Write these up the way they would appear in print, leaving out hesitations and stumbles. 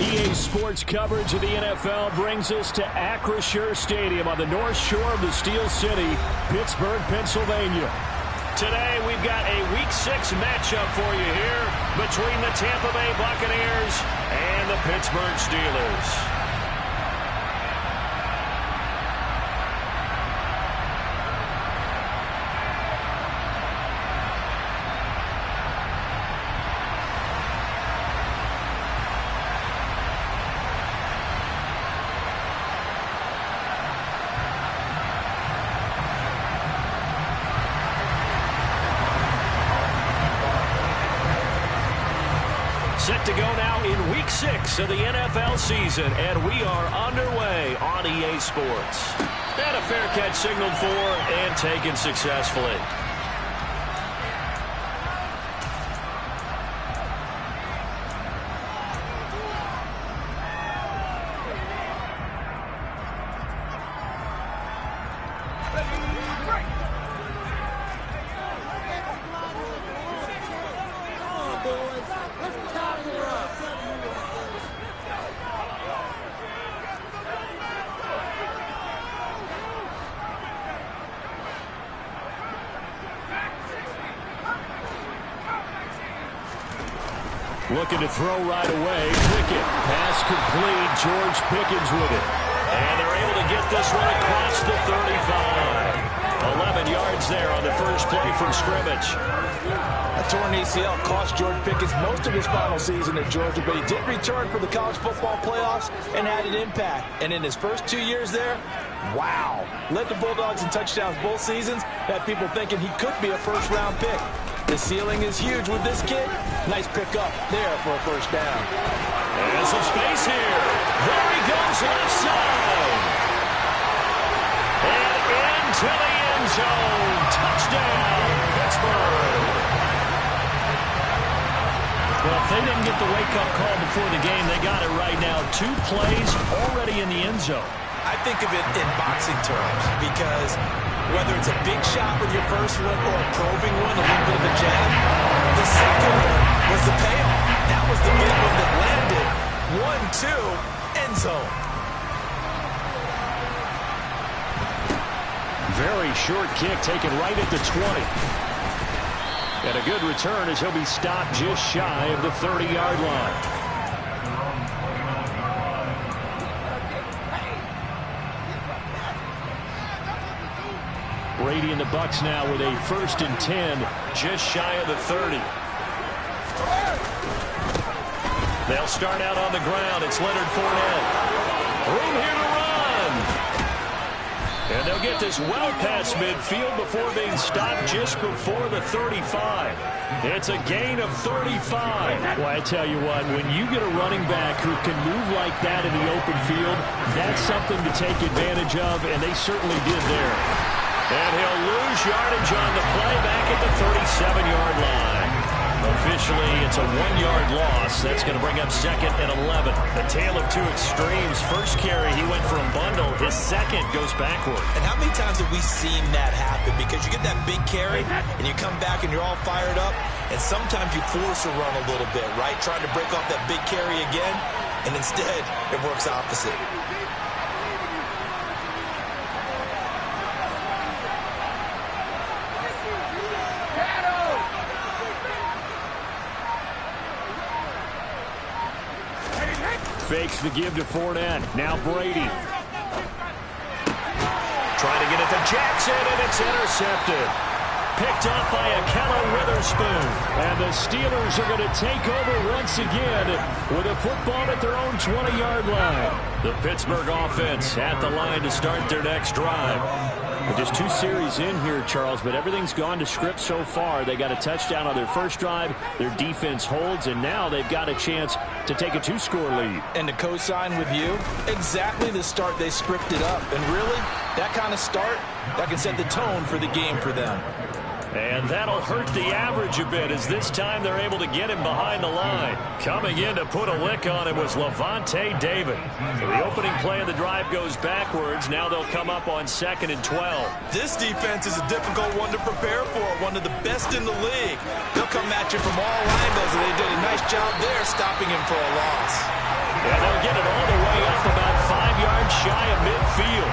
EA Sports coverage of the NFL brings us to Acrisure Stadium on the north shore of the Steel City, Pittsburgh, Pennsylvania. Today, we've got a Week 6 matchup for you here between the Tampa Bay Buccaneers and the Pittsburgh Steelers. Set to go now in Week 6 of the NFL season, and we are underway on EA Sports. And a fair catch signaled for and taken successfully. Looking to throw right away. Pickett. Pass complete. George Pickens with it. And they're able to get this one across the 35. 11 yards there on the first play from scrimmage. A torn ACL cost George Pickens most of his final season at Georgia, but he did return for the college football playoffs and had an impact. And in his first 2 years there, wow. Led the Bulldogs in touchdowns both seasons. Had people thinking he could be a first-round pick. The ceiling is huge with this kid. Nice pickup there for a first down. And some space here. There he goes left side. And into the end zone. Touchdown, Pittsburgh. Well, if they didn't get the wake-up call before the game, they got it right now. 2 plays already in the end zone. I think of it in boxing terms because whether it's a big shot with your first one or a probing one, a little bit of a jab, the second one was the payoff. That was the big one that landed. 1-2, end zone. Very short kick taken right at the 20. And a good return as he'll be stopped just shy of the 30-yard line. Brady and the Bucs now with a 1st and 10, just shy of the 30. They'll start out on the ground. It's Leonard Fournette. Room here to run. And they'll get this well past midfield before being stopped just before the 35. It's a gain of 35. Well, I tell you what, when you get a running back who can move like that in the open field, that's something to take advantage of, and they certainly did there. And he'll lose yardage on the play back at the 37-yard line. Officially, it's a 1-yard loss. That's going to bring up 2nd and 11. A tale of two extremes. First carry, he went for a bundle. His second goes backward. And how many times have we seen that happen? Because you get that big carry, and you come back and you're all fired up, and sometimes you force a run a little bit, right? Trying to break off that big carry again, and instead, it works opposite. Fakes the give to Fournette. Now Brady. Trying to get it to Jackson, and it's intercepted. Picked up by Akello Witherspoon. And the Steelers are going to take over once again with a football at their own 20-yard line. The Pittsburgh offense at the line to start their next drive. Well, just 2 series in here, Charles, but everything's gone to script so far. They got a touchdown on their first drive. Their defense holds, and now they've got a chance to take a 2-score lead. And to co-sign with you, exactly the start they scripted up. And really, that kind of start, that can set the tone for the game for them. And that'll hurt the average a bit, as this time they're able to get him behind the line. Coming in to put a lick on him was Levante David. So the opening play of the drive goes backwards. Now they'll come up on 2nd and 12. This defense is a difficult one to prepare for, one of the best in the league. They'll come at you from all angles, and they did a nice job there stopping him for a loss. Yeah, they'll get it all the way up about 5 yards shy of midfield.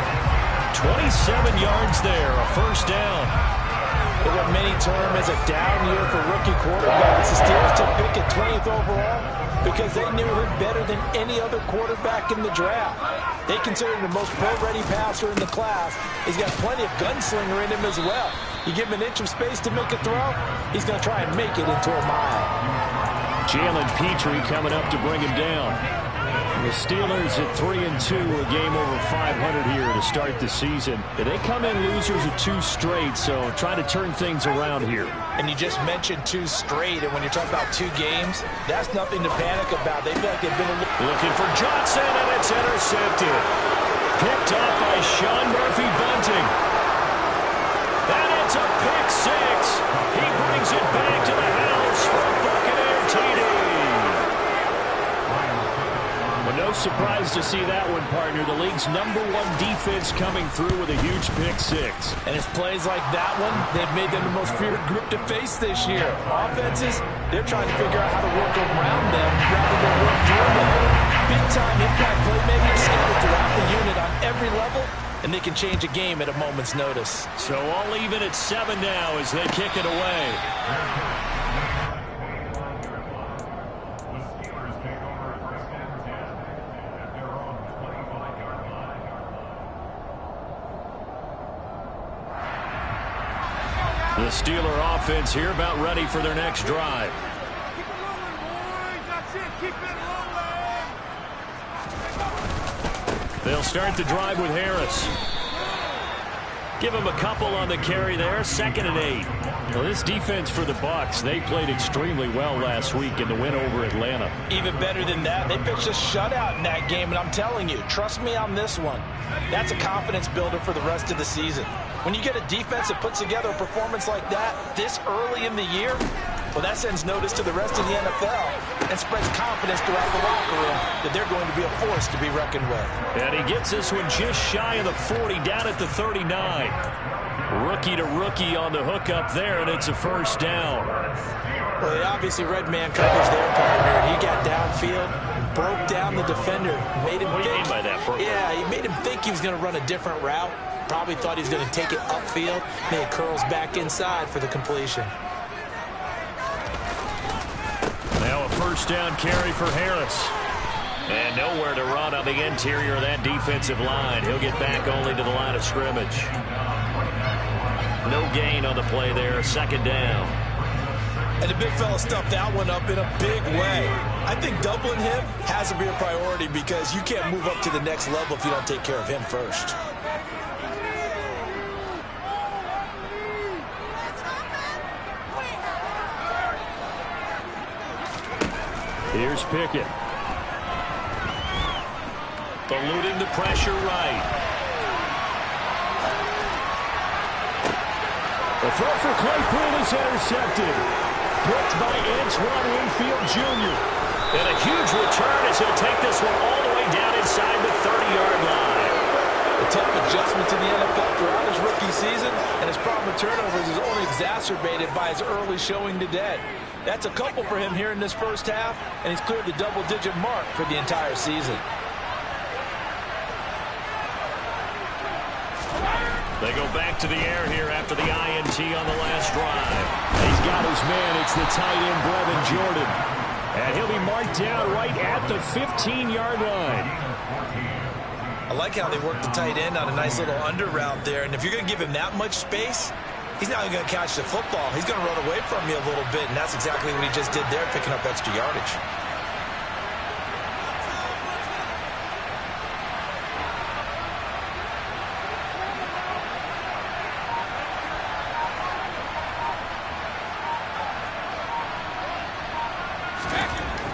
27 yards there, a first down. What many term as a down year for rookie quarterbacks. The Steelers took Pickett 20th overall because they knew him better than any other quarterback in the draft. They consider him the most pro-ready passer in the class. He's got plenty of gunslinger in him as well. You give him an inch of space to make a throw, he's going to try and make it into a mile. Jalen Petrie coming up to bring him down. The Steelers at 3-2, a game over 500 here to start the season. They come in losers of 2 straight, so try to turn things around here. And you just mentioned 2 straight, and when you're talking about 2 games, that's nothing to panic about. They feel like they've been looking for Johnson, and it's intercepted. Picked off by Sean Murphy-Bunting. And it's a pick 6. He brings it back to the house for a Buccaneer TD. No surprise to see that one, partner. The league's #1 defense coming through with a huge pick 6. And it's plays like that one that made them the most feared group to face this year. Offenses, they're trying to figure out how to work around them rather than work through them. Big-time impact playmakers scattered throughout the unit on every level, and they can change a game at a moment's notice. So all even at 7 now as they kick it away. The Steeler offense here about ready for their next drive. They'll start the drive with Harris. Give him a couple on the carry there. 2nd and 8. Well, this defense for the Bucs, they played extremely well last week in the win over Atlanta. Even better than that, they pitched a shutout in that game, and I'm telling you, trust me on this one. That's a confidence builder for the rest of the season. When you get a defense that puts together a performance like that this early in the year, well, that sends notice to the rest of the NFL and spreads confidence throughout the locker room that they're going to be a force to be reckoned with. And he gets this one just shy of the 40, down at the 39. Rookie to rookie on the hook up there, and it's a first down. Well, they obviously read man coverage there, partner. He got downfield, broke down the defender, made him what do you mean by that, bro? Yeah, he made him think he was going to run a different route. Probably thought he was going to take it upfield. Then he curls back inside for the completion. Now a first down carry for Harris. And nowhere to run on the interior of that defensive line. He'll get back only to the line of scrimmage. No gain on the play there. 2nd down. And the big fella stuffed that one up in a big way. I think doubling him has to be a priority because you can't move up to the next level if you don't take care of him first. Here's Pickett. Eluding the pressure right. The throw for Claypool is intercepted. Picked by Antoine Winfield Jr. And a huge return as he'll take this one all the way down inside the 30-yard line. A tough adjustment to the NFL throughout his rookie season, and his problem with turnovers is only exacerbated by his early showing today. That's a couple for him here in this first half, and he's cleared the double-digit mark for the entire season. They go back to the air here after the INT on the last drive. He's got his man. It's the tight end, Brevin Jordan. And he'll be marked down right at the 15-yard line. I like how they work the tight end on a nice little under route there. And if you're going to give him that much space, he's not even going to catch the football. He's going to run away from you a little bit, and that's exactly what he just did there, picking up extra yardage.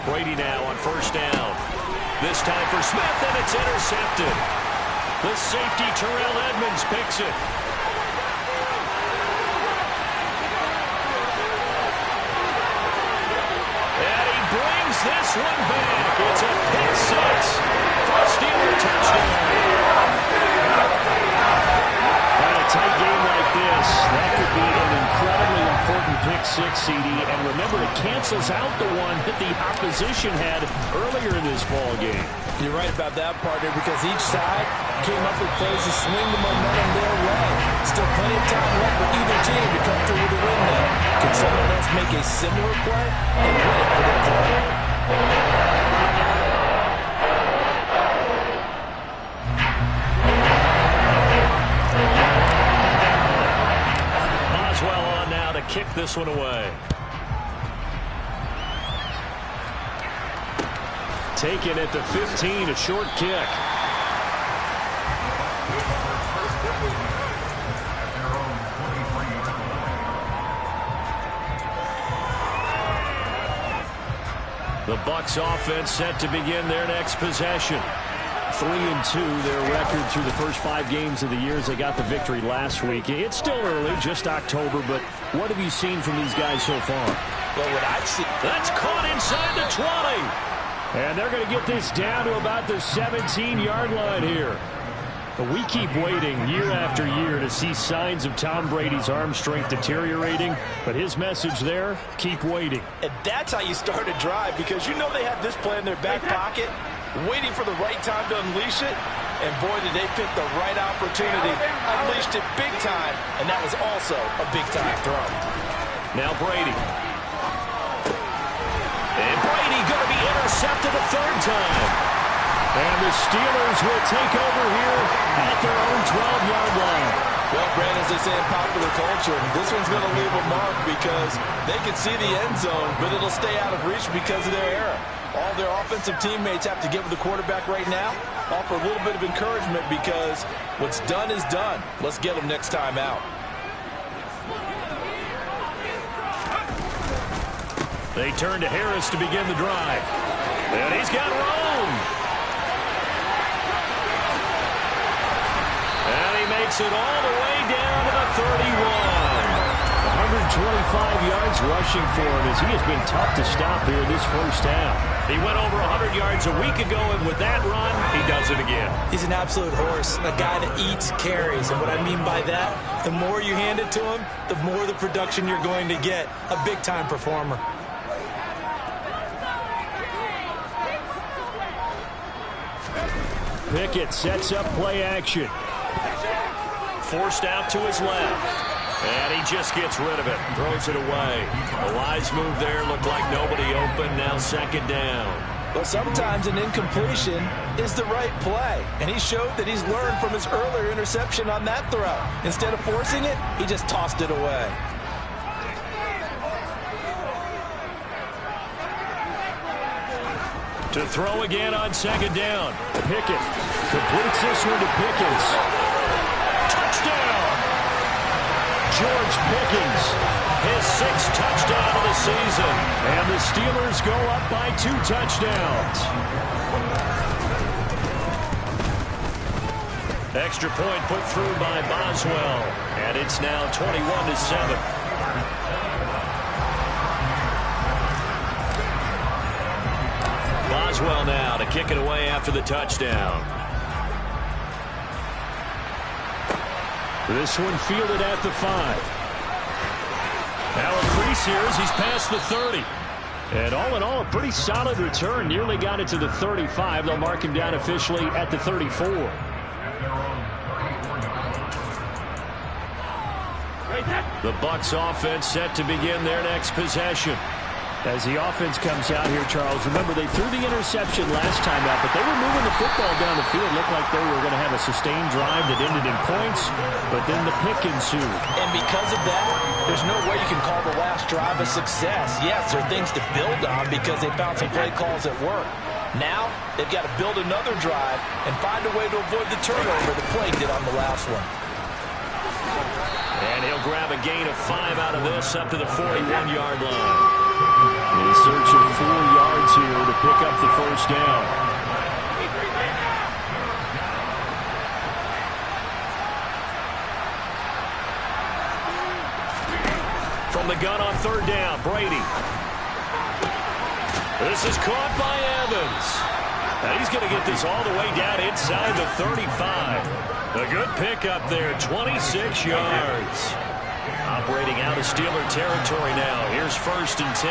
Brady now on first down. This time for Smith, and it's intercepted. The safety, Terrell Edmonds, picks it. this one back. It's a pick six. First Steeler touchdown. In a tight game like this, that could be an incredibly important pick six, CD. And remember, it cancels out the one that the opposition had earlier in this ball game. You're right about that, partner, because each side came up with plays to swing the momentum their way. Still plenty of time left for either team to come through with a win there. Can someone else make a similar play and win it for their club? Boswell on now to kick this one away. Taken at the 15, a short kick. The Bucs offense set to begin their next possession. 3-2, their record through the first 5 games of the year as they got the victory last week. It's still early, just October, but what have you seen from these guys so far? Well, what I've seen... That's caught inside the 20. And they're going to get this down to about the 17-yard line here. But we keep waiting year after year to see signs of Tom Brady's arm strength deteriorating. But his message there, keep waiting. And that's how you start a drive, because you know they have this play in their back pocket, waiting for the right time to unleash it. And boy, did they pick the right opportunity. Unleashed it big time, and that was also a big-time throw. Now Brady. And Brady going to be intercepted a third time. And the Steelers will take over here at their own 12-yard line. Well, Brad, as they say in popular culture, this one's going to leave a mark because they can see the end zone, but it'll stay out of reach because of their error. All their offensive teammates have to give the quarterback right now, offer a little bit of encouragement because what's done is done. Let's get them next time out. They turn to Harris to begin the drive. And he's got room. And he makes it all the way down to the 31. 125 yards rushing for him as he has been tough to stop here in this first half. He went over 100 yards a week ago, and with that run, he does it again. He's an absolute horse, a guy that eats carries. And what I mean by that, the more you hand it to him, the more the production you're going to get. A big-time performer. Pickett sets up play action. Forced out to his left. And he just gets rid of it. Throws it away. A wise move there. Looked like nobody open. Now second down. But sometimes an incompletion is the right play. And he showed that he's learned from his earlier interception on that throw. Instead of forcing it, he just tossed it away. To throw again on second down. Pickett completes this one to Pickens. Touchdown! George Pickens, his 6th touchdown of the season. And the Steelers go up by 2 touchdowns. Extra point put through by Boswell. And it's now 21-7. Boswell now to kick it away after the touchdown. This one fielded at the 5. Now a crease here as he's past the 30. And all in all, a pretty solid return. Nearly got it to the 35. They'll mark him down officially at the 34. The Bucs offense set to begin their next possession. As the offense comes out here, Charles, remember they threw the interception last time out, but they were moving the football down the field. Looked like they were going to have a sustained drive that ended in points, but then the pick ensued. And because of that, there's no way you can call the last drive a success. Yes, there are things to build on because they found some play calls that work. Now, they've got to build another drive and find a way to avoid the turnover the play did on the last one. And he'll grab a gain of 5 out of this up to the 41-yard line. In search of 4 yards here to pick up the first down. From the gun on third down, Brady. This is caught by Evans. Now he's going to get this all the way down inside the 35. A good pickup there, 26 yards. Operating out of Steeler territory now. Here's 1st and 10,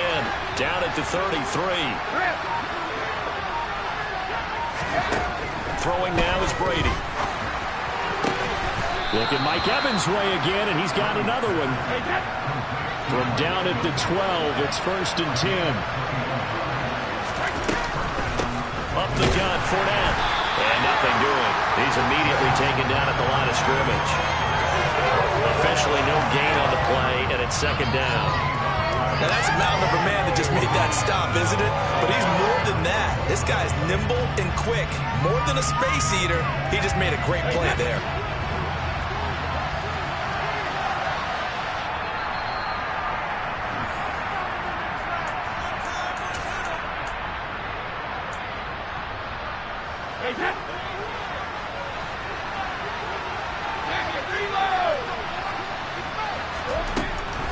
down at the 33. Throwing now is Brady. Look at Mike Evans' way again, and he's got another one. From down at the 12, it's 1st and 10. Up the gun, Fournette. And nothing doing. He's immediately taken down at the line of scrimmage. Officially no gain on the play, and it's 2nd down. Now that's a mountain of a man that just made that stop, isn't it? But he's more than that. This guy's nimble and quick. More than a space eater. He just made a great play there.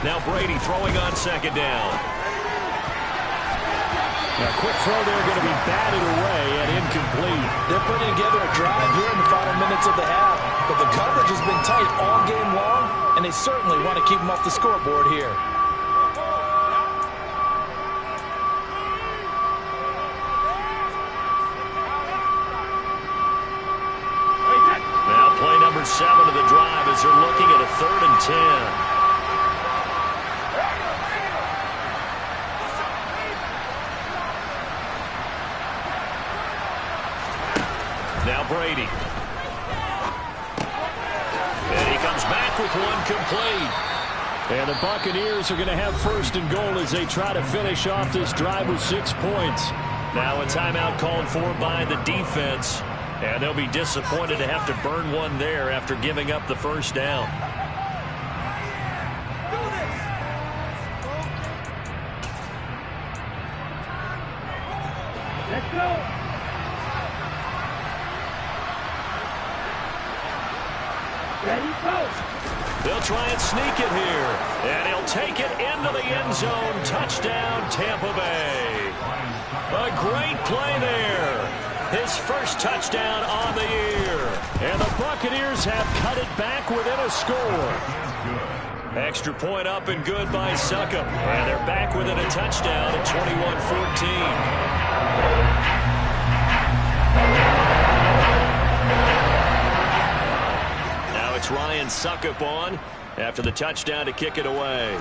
Now Brady throwing on 2nd down. Now quick throw there, going to be batted away and incomplete. They're putting together a drive here in the final minutes of the half, but the coverage has been tight all game long, and they certainly want to keep them off the scoreboard here. Now play number 7 of the drive as they're looking at a 3rd and 10. Now Brady. And he comes back with one complete. And the Buccaneers are going to have 1st and goal as they try to finish off this drive with 6 points. Now a timeout called for by the defense. And they'll be disappointed to have to burn one there after giving up the 1st down. Let's go. They'll try and sneak it here. And he'll take it into the end zone. Touchdown, Tampa Bay. A great play there. His 1st touchdown on the year. And the Buccaneers have cut it back within a score. Extra point up and good by Succop. And they're back within a touchdown at 21-14. It's Ryan Succop on after the touchdown to kick it away.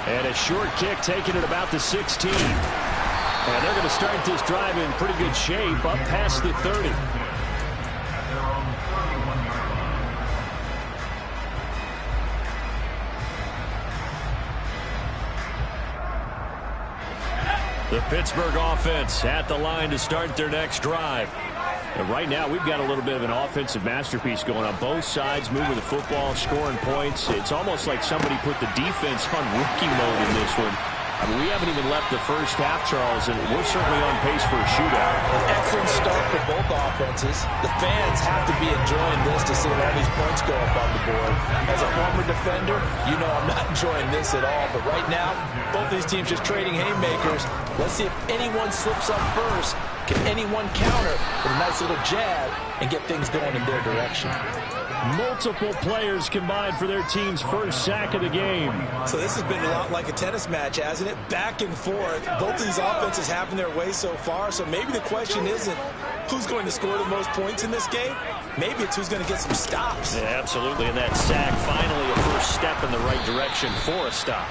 And a short kick taken at about the 16. And they're going to start this drive in pretty good shape up past the 30. The Pittsburgh offense at the line to start their next drive. And right now, we've got a little bit of an offensive masterpiece going on. Both sides moving the football, scoring points. It's almost like somebody put the defense on rookie mode in this one. I mean, we haven't even left the first half, Charles, and we're certainly on pace for a shootout. An excellent start for both offenses. The fans have to be enjoying this to see all these points go up on the board. As a former defender, you know I'm not enjoying this at all. But right now, both these teams just trading haymakers. Let's see if anyone slips up first. Can anyone counter with a nice little jab and get things going in their direction? Multiple players combined for their team's first sack of the game. So this has been a lot like a tennis match, hasn't it? Back and forth. Both of these offenses having their way so far. So maybe the question isn't who's going to score the most points in this game. Maybe it's who's going to get some stops. Yeah, absolutely. And that sack finally a first step in the right direction for a stop.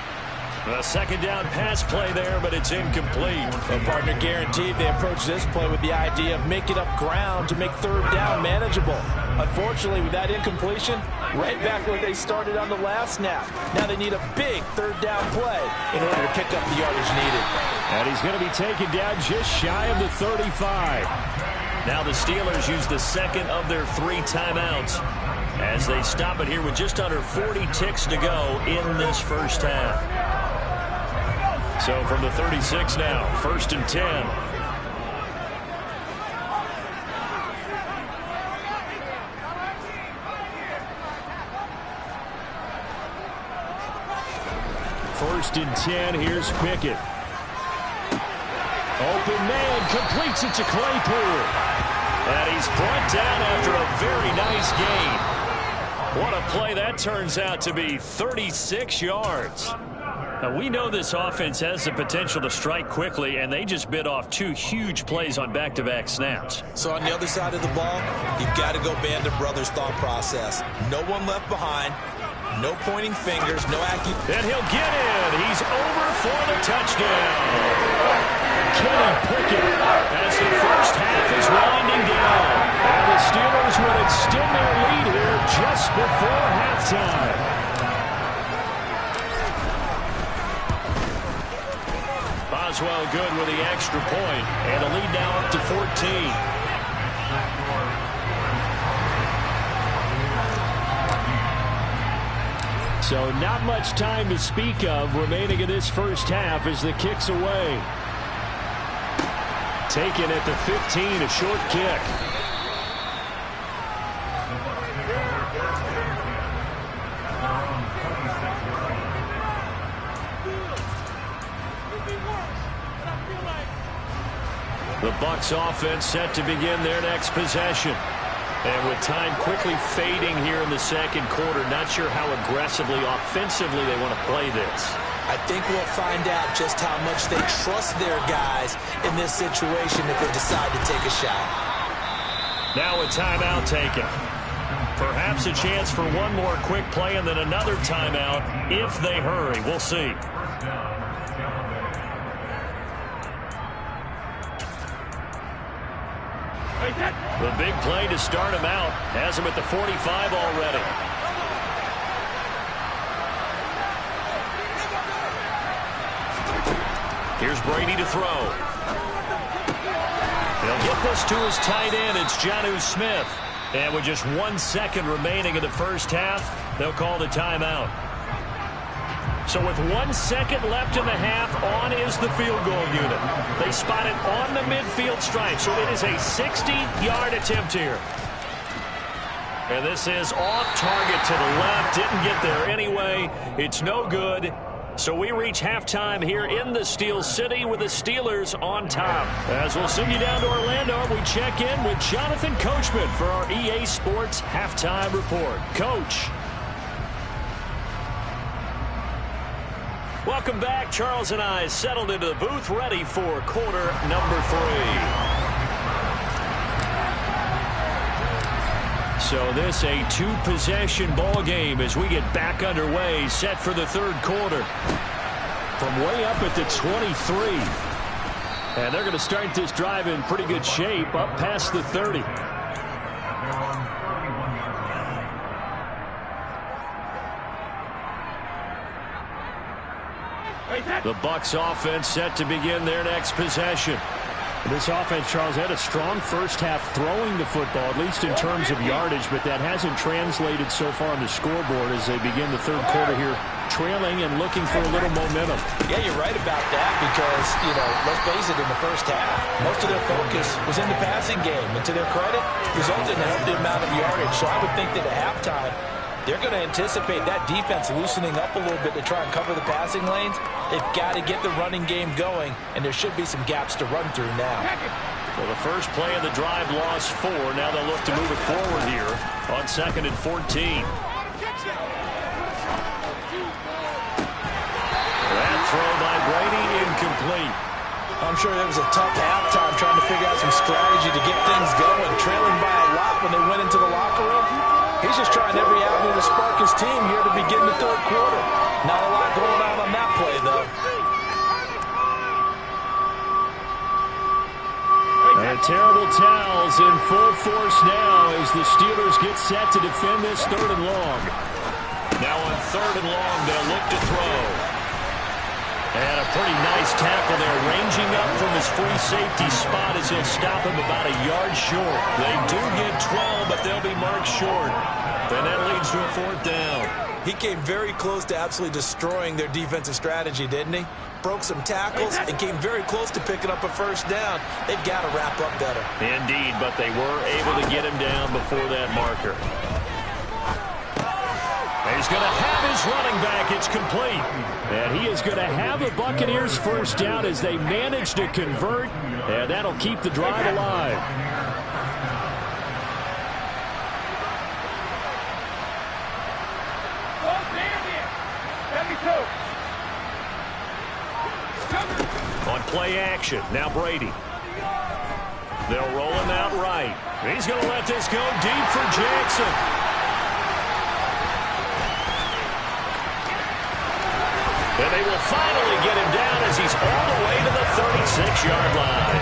A 2nd down pass play there, but it's incomplete. And partner guaranteed they approach this play with the idea of making up ground to make 3rd down manageable. Unfortunately, with that incompletion, right back where they started on the last snap. Now they need a big 3rd down play in order to pick up the yardage needed. And he's going to be taken down just shy of the 35. Now the Steelers use the 2nd of their 3 timeouts as they stop it here with just under 40 ticks to go in this first half. So from the 36 now, 1st and 10. 1st and 10. Here's Pickett. Open man, completes it to Claypool. And he's brought down after a very nice gain. What a play that turns out to be, 36 yards. Now, we know this offense has the potential to strike quickly, and they just bit off 2 huge plays on back-to-back snaps. So on the other side of the ball, you've got to go Band of Brothers thought process. No one left behind, no pointing fingers, no accusation. And he'll get in. He's over for the touchdown. Kenny Pickett as the first half is winding down. And the Steelers will extend their lead here just before halftime. Boswell good with the extra point, and a lead now up to 14. So not much time to speak of remaining in this first half as the kick's away. Taken at the 15, a short kick. The Bucs offense set to begin their next possession. And with time quickly fading here in the second quarter, not sure how aggressively, offensively they want to play this. I think we'll find out just how much they trust their guys in this situation if they decide to take a shot. Now a timeout taken. Perhaps a chance for one more quick play and then another timeout if they hurry. We'll see. The big play to start him out has him at the 45 already. Here's Brady to throw. He'll get this to his tight end. It's Jonnu Smith. And with just 1 second remaining in the first half, they'll call the timeout. So with 1 second left in the half, on is the field goal unit. They spot it on the midfield stripe, so it is a 60-yard attempt here. And this is off target to the left. Didn't get there anyway. It's no good. So we reach halftime here in the Steel City with the Steelers on top. As we'll send you down to Orlando, we check in with Jonathan Coachman for our EA Sports Halftime Report. Coach. Welcome back. Charles and I settled into the booth, ready for quarter number 3. So this a 2-possession ball game as we get back underway, set for the third quarter. From way up at the 23. And they're going to start this drive in pretty good shape, up past the 30. The Bucs offense set to begin their next possession. This offense, Charles, had a strong first half throwing the football, at least in terms of yardage, but that hasn't translated so far on the scoreboard as they begin the third quarter here, trailing and looking for a little momentum. Yeah, you're right about that because, let's face it, in the first half, most of their focus was in the passing game. And to their credit, resulted in a healthy amount of yardage. So I would think that at halftime, they're going to anticipate that defense loosening up a little bit to try and cover the passing lanes. They've got to get the running game going, and there should be some gaps to run through now. Well, the first play of the drive lost 4. Now they'll look to move it forward here on 2nd and 14. That throw by Brady incomplete. I'm sure that was a tough halftime trying to figure out some strategy to get things going, trailing by a lot when they went into the locker room. He's just trying every avenue to spark his team here to begin the third quarter. Not a lot going on that play, though. And terrible towels in full force now as the Steelers get set to defend this 3rd and long. Now on 3rd and long, they'll look to throw. And a pretty nice tackle there, ranging up from his free safety spot as he'll stop him about a yard short. They do get 12, but they'll be marked short. And that leads to a 4th down. He came very close to absolutely destroying their defensive strategy, didn't he? Broke some tackles and came very close to picking up a 1st down. They've got to wrap up better. Indeed, but they were able to get him down before that marker. A he's going to have his running back. It's complete. And he is going to have the Buccaneers first down as they manage to convert. And that'll keep the drive alive. On play action, now Brady. They'll roll him out right. He's going to let this go deep for Jackson. And they will finally get him down as he's all the way to the 36-yard line.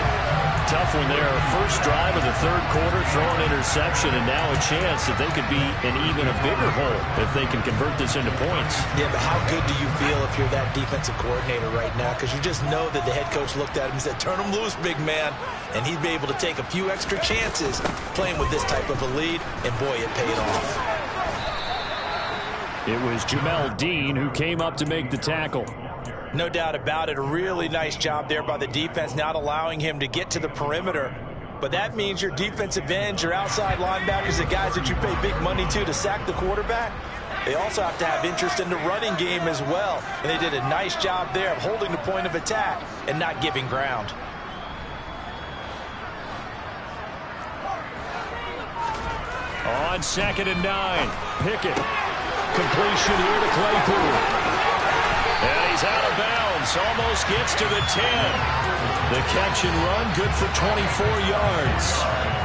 Tough one there. First drive of the third quarter, throw an interception, and now a chance that they could be in even a bigger hole if they can convert this into points. Yeah, but how good do you feel if you're that defensive coordinator right now? Because you just know that the head coach looked at him and said, turn him loose, big man. And he'd be able to take a few extra chances playing with this type of a lead, and boy, it paid off. It was Jamel Dean who came up to make the tackle. No doubt about it. A really nice job there by the defense, not allowing him to get to the perimeter. But that means your defensive ends, your outside linebackers, the guys that you pay big money to sack the quarterback, they also have to have interest in the running game as well. And they did a nice job there of holding the point of attack and not giving ground. On 2nd and 9, Pickett. Completion here to Claypool. And he's out of bounds. Almost gets to the 10. The catch and run, good for 24 yards.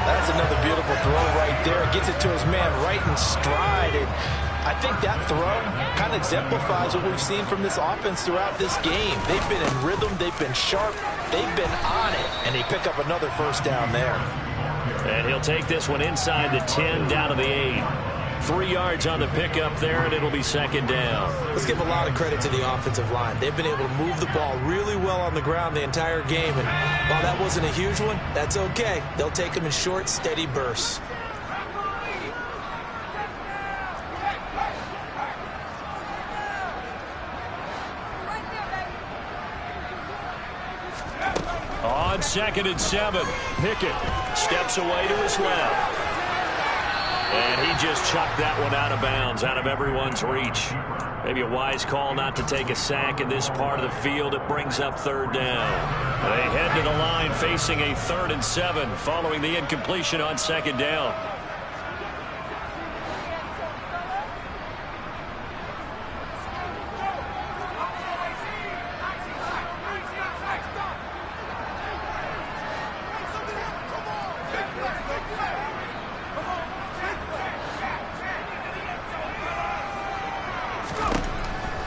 That's another beautiful throw right there. Gets it to his man right in stride. And I think that throw kind of exemplifies what we've seen from this offense throughout this game. They've been in rhythm. They've been sharp. They've been on it. And they pick up another first down there. And he'll take this one inside the 10 down to the 8. 3 yards on the pickup there, and it'll be 2nd down. Let's give a lot of credit to the offensive line. They've been able to move the ball really well on the ground the entire game. And while that wasn't a huge one, that's okay. They'll take them in short, steady bursts. On 2nd and 7, Pickett steps away to his left. And he just chucked that one out of bounds, out of everyone's reach. Maybe a wise call not to take a sack in this part of the field. It brings up 3rd down. They head to the line facing a 3rd and 7 following the incompletion on 2nd down.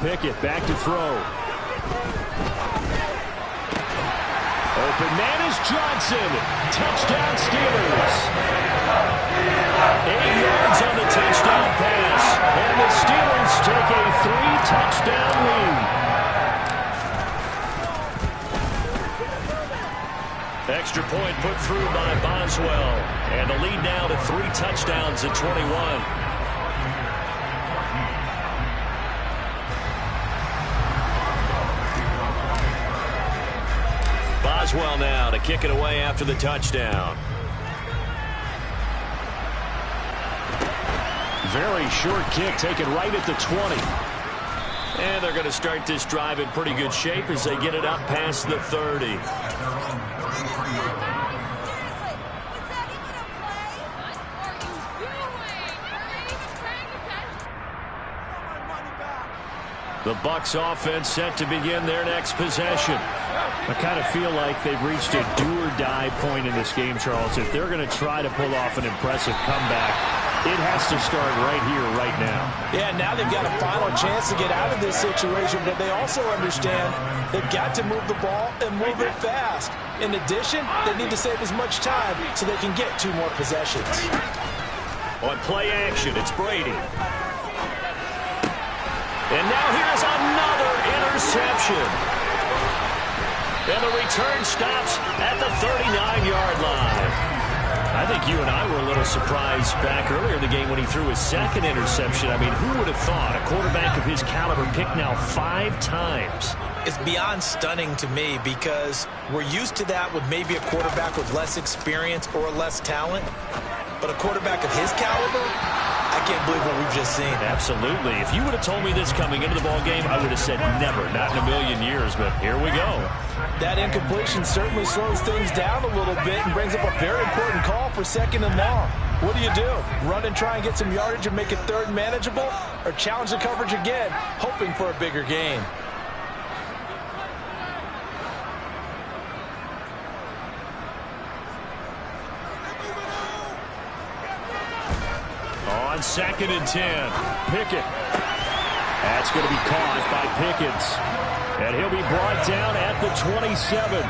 Pickett back to throw. Open man is Johnson. Touchdown Steelers. 8 yards on the touchdown pass. And the Steelers take a 3-touchdown lead. Extra point put through by Boswell. And the lead now to 3 touchdowns at 21. Boswell now to kick it away after the touchdown. Very short kick taken right at the 20. And they're going to start this drive in pretty good shape as they get it up past the 30. The Bucs offense set to begin their next possession. I kind of feel like they've reached a do-or-die point in this game, Charles. If they're going to try to pull off an impressive comeback, it has to start right here, right now. Yeah, now they've got a final chance to get out of this situation, but they also understand they've got to move the ball and move it fast. In addition, they need to save as much time so they can get 2 more possessions. On play action, it's Brady. And now here's another interception. And the return stops at the 39-yard line. I think you and I were a little surprised back earlier in the game when he threw his 2nd interception. I mean, who would have thought a quarterback of his caliber picked now 5 times? It's beyond stunning to me because we're used to that with maybe a quarterback with less experience or less talent. But a quarterback of his caliber, I can't believe what we've just seen. Absolutely. If you would have told me this coming into the ball game, I would have said never, not in a million years, but here we go. That incompletion certainly slows things down a little bit and brings up a very important call for 2nd and long. What do you do? Run and try and get some yardage and make it 3rd and manageable? Or challenge the coverage again, hoping for a bigger gain? On 2nd and 10, Pickett. That's going to be caught by Pickens. And he'll be brought down at the 27.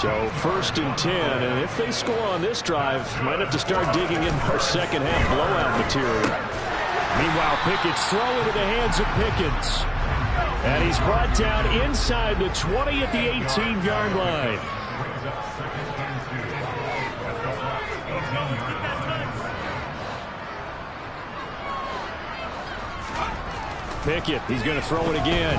So 1st and 10, and if they score on this drive, might have to start digging in our second half blowout material. Meanwhile, Pickett's throw into the hands of Pickens. And he's brought down inside the 20 at the 18-yard line. Pickett, he's going to throw it again.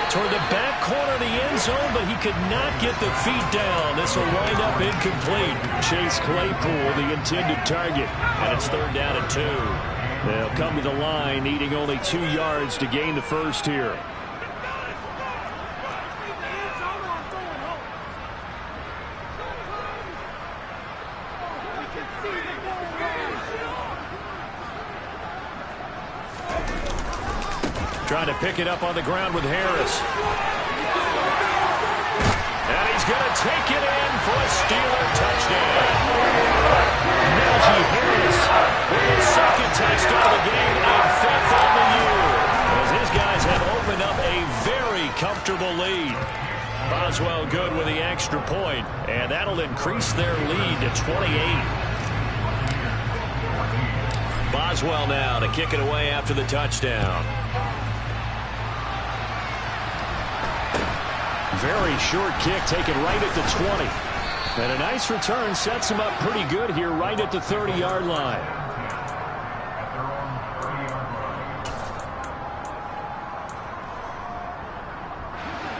Toward the back corner of the end zone, but he could not get the feet down. This will wind up incomplete. Chase Claypool, the intended target, and it's 3rd down and 2. They'll come to the line, needing only 2 yards to gain the first here. Trying to pick it up on the ground with Harris. And he's going to take it in for a Steeler touchdown. Najee Harris with his 2nd touchdown of the game and 5th on the year, as his guys have opened up a very comfortable lead. Boswell good with the extra point, and that'll increase their lead to 28. Boswell now to kick it away after the touchdown. Very short kick taken right at the 20. And a nice return sets him up pretty good here right at the 30-yard line.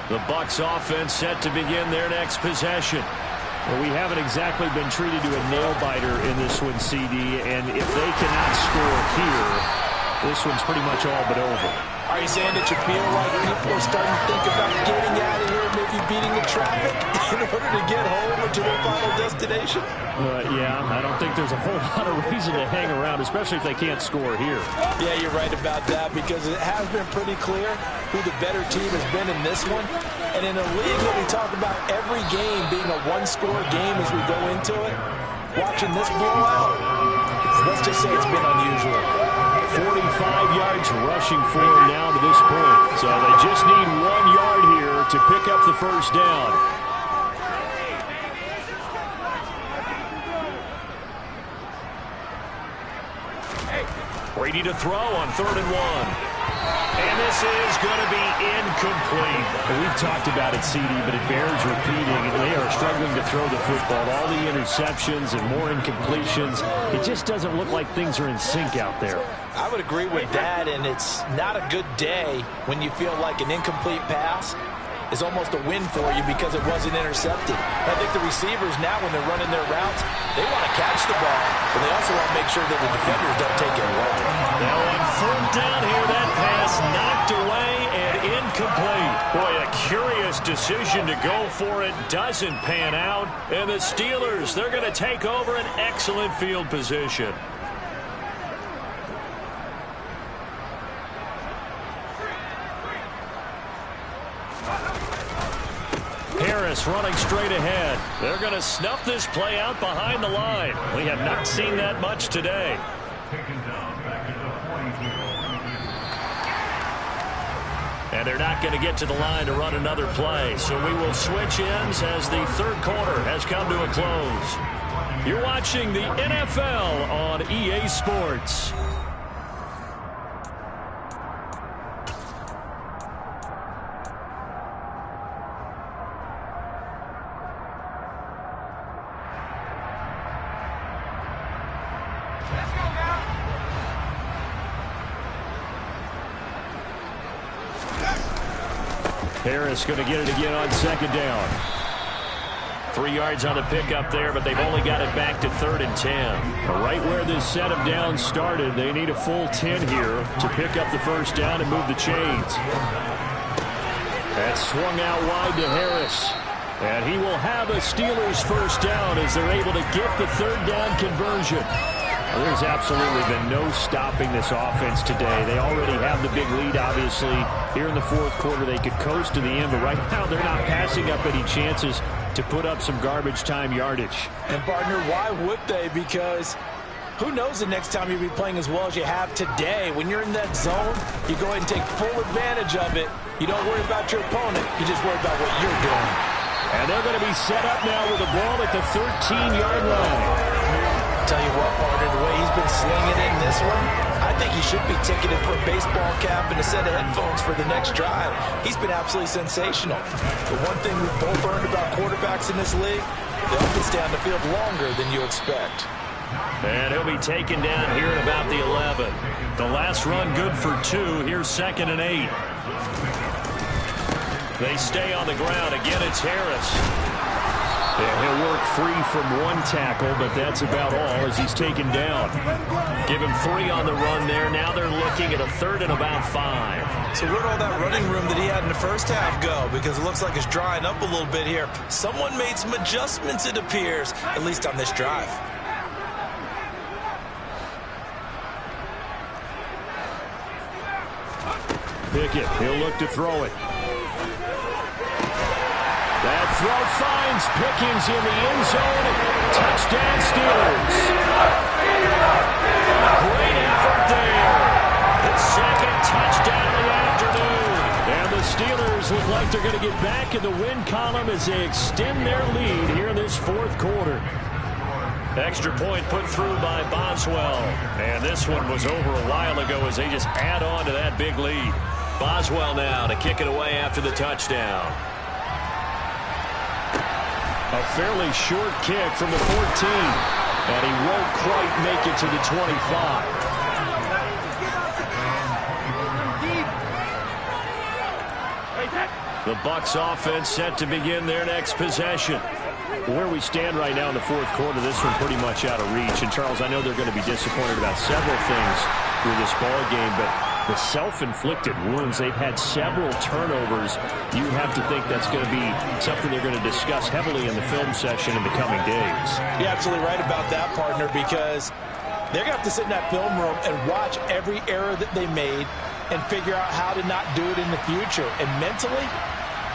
The Bucs offense set to begin their next possession. Well, we haven't exactly been treated to a nail-biter in this one, CD, and if they cannot score here, this one's pretty much all but over. Are you saying that you feel like people are starting to think about getting out of here, maybe beating the traffic in order to get home or to their final destination? Yeah, I don't think there's a whole lot of reason to hang around, especially if they can't score here. Yeah, you're right about that, because it has been pretty clear who the better team has been in this one. And in a league that we talk about every game being a one-score game as we go into it, watching this blowout, let's just say it's been unusual. 45 yards rushing for him now to this point. So they just need 1 yard here to pick up the first down. Brady to throw on 3rd and 1. And this is going to be incomplete. Well, we've talked about it, CD, but it bears repeating. They are struggling to throw the football. All the interceptions and more incompletions. It just doesn't look like things are in sync out there. I would agree with that, and it's not a good day when you feel like an incomplete pass is almost a win for you because it wasn't intercepted. I think the receivers now, when they're running their routes, they want to catch the ball, but they also want to make sure that the defenders don't take it away. Now on 4th down here, that pass knocked away and incomplete. Boy, a curious decision to go for it. Doesn't pan out. And the Steelers, they're going to take over an excellent field position. Harris running straight ahead. They're going to snuff this play out behind the line. We have not seen that much today. And they're not going to get to the line to run another play. So we will switch ends as the 3rd quarter has come to a close. You're watching the NFL on EA Sports. Harris going to get it again on 2nd down. 3 yards on the pickup there, but they've only got it back to 3rd and 10. Right where this set of downs started, they need a full 10 here to pick up the first down and move the chains. That's swung out wide to Harris. And he will have a Steelers first down as they're able to get the 3rd down conversion. Well, there's absolutely been no stopping this offense today. They already have the big lead, obviously. Here in the 4th quarter, they could coast to the end, but right now they're not passing up any chances to put up some garbage time yardage. And, partner, why would they? Because who knows the next time you'll be playing as well as you have today. When you're in that zone, you go ahead and take full advantage of it. You don't worry about your opponent. You just worry about what you're doing. And they're going to be set up now with the ball at the 13-yard line. Tell you what, partner, the way he's been slinging in this one, I think he should be ticketed for a baseball cap and a set of headphones for the next drive. He's been absolutely sensational. The one thing we've both learned about quarterbacks in this league, they often stay on the field longer than you expect. And he'll be taken down here at about the 11. The last run good for 2. Here's 2nd and 8. They stay on the ground. Again, it's Harris. Yeah, he'll work free from 1 tackle, but that's about all as he's taken down. Give him 3 on the run there. Now they're looking at a 3rd and about 5. So where'd all that running room that he had in the first half go? Because it looks like it's drying up a little bit here. Someone made some adjustments, it appears, at least on this drive. Pickett, he'll look to throw it. That throw finds Pickens in the end zone. Touchdown, Steelers. Great effort there. The 2nd touchdown of the afternoon. And the Steelers look like they're going to get back in the win column as they extend their lead here in this 4th quarter. Extra point put through by Boswell. And this one was over a while ago as they just add on to that big lead. Boswell now to kick it away after the touchdown. A fairly short kick from the 14. And he won't quite make it to the 25. The Bucs offense set to begin their next possession. Where we stand right now in the 4th quarter, this one pretty much out of reach. And, Charles, I know they're going to be disappointed about several things through this ball game, but the self-inflicted wounds, they've had several turnovers. You have to think that's going to be something they're going to discuss heavily in the film session in the coming days. You're absolutely right about that, partner, because they're going to have to sit in that film room and watch every error that they made and figure out how to not do it in the future. And mentally,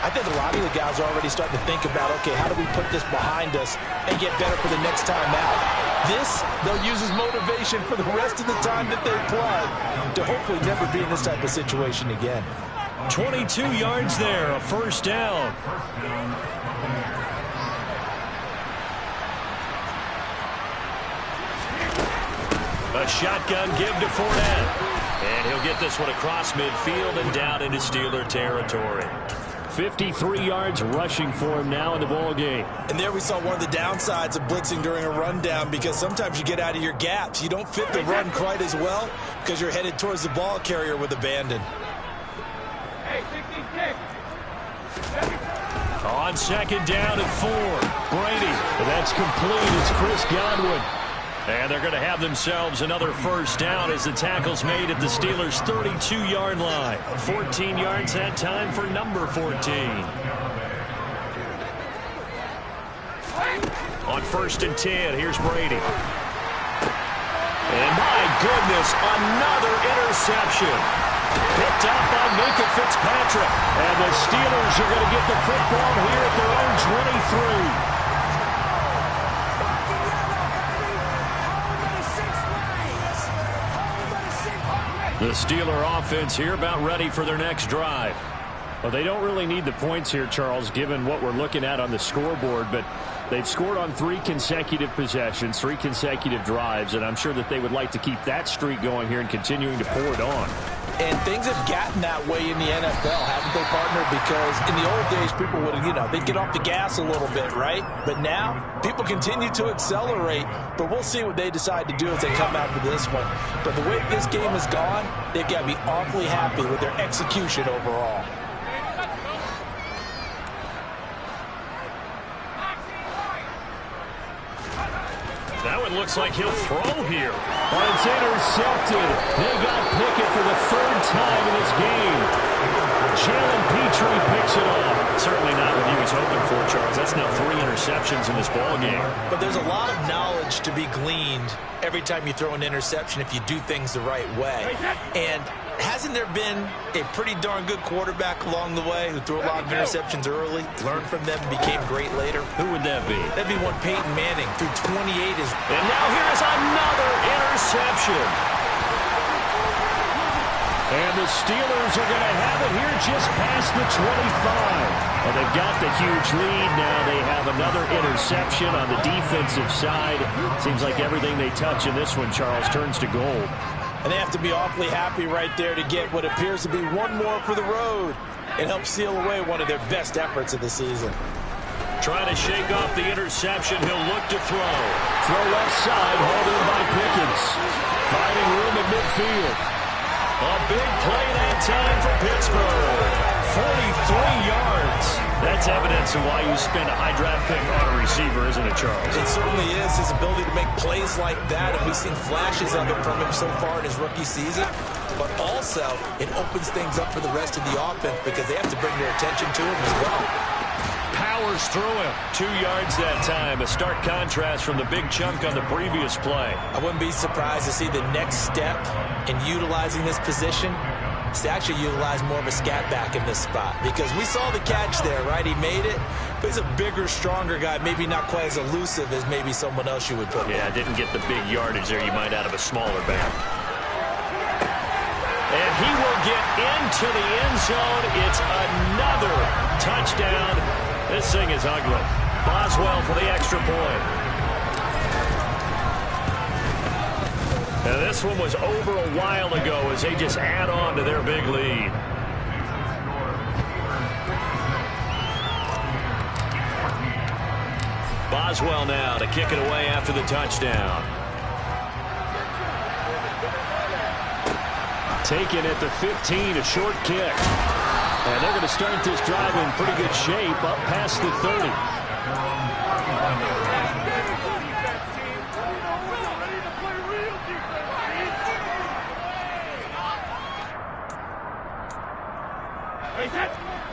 I think a lot of the guys are already starting to think about, okay, how do we put this behind us and get better for the next time out? This, they'll use as motivation for the rest of the time that they play to hopefully never be in this type of situation again. 22 yards there, a first down. A shotgun give to Fournette. And he'll get this one across midfield and down into Steeler territory. 53 yards rushing for him now in the ball game. And there we saw one of the downsides of blitzing during a rundown, because sometimes you get out of your gaps. You don't fit the run quite as well because you're headed towards the ball carrier with abandon. On 2nd down and 4. Brady. That's complete. It's Chris Godwin. And they're going to have themselves another first down as the tackle's made at the Steelers' 32-yard line. 14 yards that time for number 14. On 1st and 10, here's Brady. And my goodness, another interception. Picked up by Minka Fitzpatrick. And the Steelers are going to get the football here at their own 23. The Steeler offense here about ready for their next drive. Well, they don't really need the points here, Charles, given what we're looking at on the scoreboard, but they've scored on 3 consecutive possessions, 3 consecutive drives, and I'm sure that they would like to keep that streak going here and continuing to pour it on. And things have gotten that way in the NFL, haven't they, partner? Because in the old days, people would, they'd get off the gas a little bit, right? But now, people continue to accelerate, but we'll see what they decide to do as they come out for this one. But the way this game has gone, they've got to be awfully happy with their execution overall. looks like he'll throw here. Oh, it's intercepted. They got Pickett for the third time in this game. Jalen Petrie picks it off. Certainly not what he was hoping for, Charles. That's now 3 interceptions in this ball game. But there's a lot of knowledge to be gleaned every time you throw an interception if you do things the right way. And hasn't there been a pretty darn good quarterback along the way who threw a lot of interceptions early, learned from them, and became great later? Who would that be? That'd be one Peyton Manning. Threw 28 is. And now here's another interception. And the Steelers are going to have it here just past the 25. Well, they've got the huge lead. Now they have another interception on the defensive side. Seems like everything they touch in this one, Charles, turns to gold. And they have to be awfully happy right there to get what appears to be one more for the road. It helps seal away one of their best efforts of the season. Trying to shake off the interception. He'll look to throw. Throw left side, hauled in by Pickens. Finding room at midfield. A big play that time for Pittsburgh. 43 yards. That's evidence of why you spend a high draft pick on a receiver, isn't it, Charles? It certainly is. His ability to make plays like that, and we've seen flashes of it from him so far in his rookie season. But also, it opens things up for the rest of the offense because they have to bring their attention to him as well. Powers through him. 2 yards that time. A stark contrast from the big chunk on the previous play. I wouldn't be surprised to see the next step in utilizing this position is to actually utilize more of a scat back in this spot. Because we saw the catch there, right? He made it. But he's a bigger, stronger guy. Maybe not quite as elusive as maybe someone else you would put. Yeah, didn't get the big yardage there you might out of a smaller back. And he will get into the end zone. It's another touchdown. This thing is ugly. Boswell for the extra point. And this one was over a while ago as they just add on to their big lead. Boswell now to kick it away after the touchdown. Taken at the 15, a short kick. And they're going to start this drive in pretty good shape up past the 30.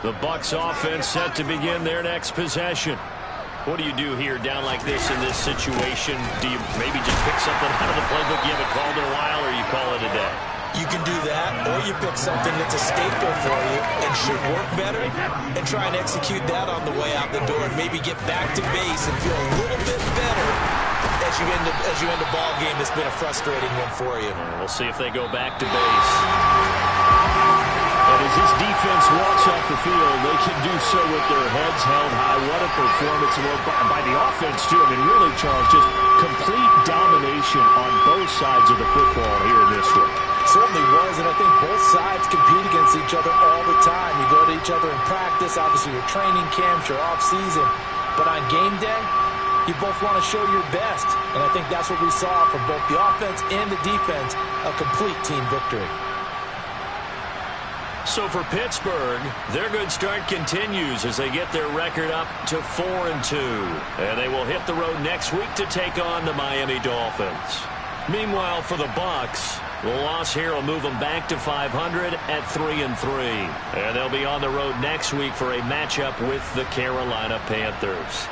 The Bucs offense set to begin their next possession. What do you do here down like this in this situation? Do you maybe just pick something out of the playbook you haven't called in a while, or you call it a day? You can do that, or you pick something that's a staple for you and should work better and try and execute that on the way out the door and maybe get back to base and feel a little bit better as you end a ball game that's been a frustrating one for you. We'll see if they go back to base. And as this defense walks off the field, they can do so with their heads held high. What a performance by the offense, too. I mean, really, Charles, just complete domination on both sides of the football here in this one. Certainly was, and I think both sides compete against each other all the time. You go to each other in practice, obviously your training camps, your off-season. But on game day, you both want to show your best. And I think that's what we saw from both the offense and the defense, a complete team victory. So for Pittsburgh, their good start continues as they get their record up to 4-2. And they will hit the road next week to take on the Miami Dolphins. Meanwhile, for the Bucs, the loss here will move them back to 500 at 3-3. And they'll be on the road next week for a matchup with the Carolina Panthers.